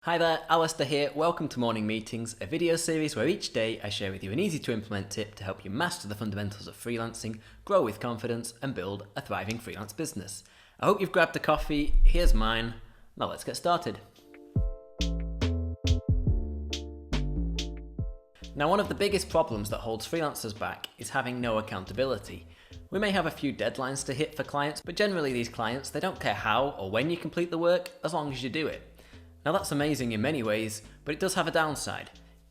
Hi there, Alistair here. Welcome to Morning Meetings, a video series where each day I share with you an easy to implement tip to help you master the fundamentals of freelancing, grow with confidence and build a thriving freelance business. I hope you've grabbed a coffee. Here's mine. Now let's get started. Now, one of the biggest problems that holds freelancers back is having no accountability. We may have a few deadlines to hit for clients, but generally these clients, they don't care how or when you complete the work as long as you do it. Now that's amazing in many ways, but it does have a downside.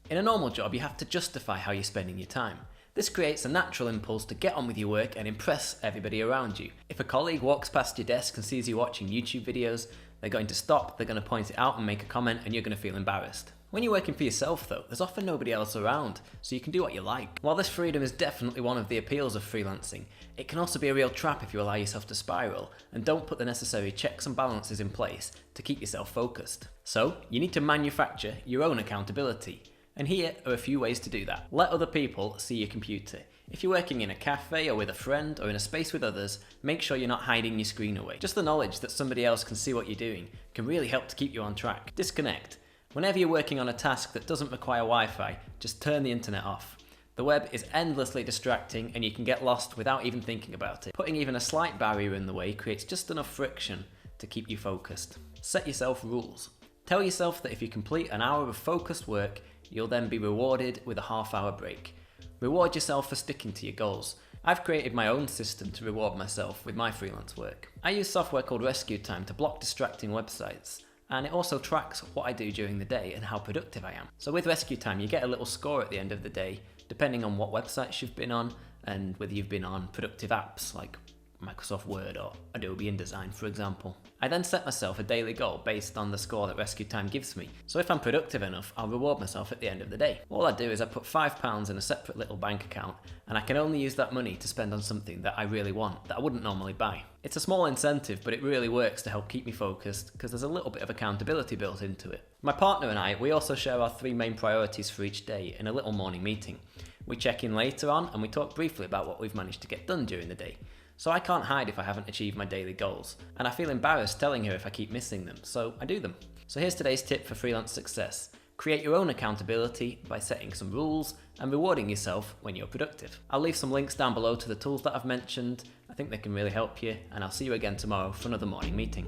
In a normal job, you have to justify how you're spending your time. This creates a natural impulse to get on with your work and impress everybody around you. If a colleague walks past your desk and sees you watching YouTube videos, they're going to stop, they're going to point it out and make a comment, and you're going to feel embarrassed. When you're working for yourself though, there's often nobody else around, so you can do what you like. While this freedom is definitely one of the appeals of freelancing, it can also be a real trap if you allow yourself to spiral and don't put the necessary checks and balances in place to keep yourself focused. So, you need to manufacture your own accountability. And here are a few ways to do that. Let other people see your computer. If you're working in a cafe or with a friend or in a space with others, make sure you're not hiding your screen away. Just the knowledge that somebody else can see what you're doing can really help to keep you on track. Disconnect. Whenever you're working on a task that doesn't require Wi-Fi, just turn the internet off. The web is endlessly distracting and you can get lost without even thinking about it. Putting even a slight barrier in the way creates just enough friction to keep you focused. Set yourself rules. Tell yourself that if you complete an hour of focused work, you'll then be rewarded with a half-hour break. Reward yourself for sticking to your goals. I've created my own system to reward myself with my freelance work. I use software called Rescue Time to block distracting websites. And it also tracks what I do during the day and how productive I am. So with Rescue Time, you get a little score at the end of the day, depending on what websites you've been on and whether you've been on productive apps like Microsoft Word or Adobe InDesign, for example. I then set myself a daily goal based on the score that Rescue Time gives me. So if I'm productive enough, I'll reward myself at the end of the day. All I do is I put £5 in a separate little bank account, and I can only use that money to spend on something that I really want, that I wouldn't normally buy. It's a small incentive, but it really works to help keep me focused because there's a little bit of accountability built into it. My partner and I, we also share our 3 main priorities for each day in a little morning meeting. We check in later on and we talk briefly about what we've managed to get done during the day. So I can't hide if I haven't achieved my daily goals, and I feel embarrassed telling her if I keep missing them, so I do them. So here's today's tip for freelance success. Create your own accountability by setting some rules and rewarding yourself when you're productive. I'll leave some links down below to the tools that I've mentioned. I think they can really help you, and I'll see you again tomorrow for another morning meeting.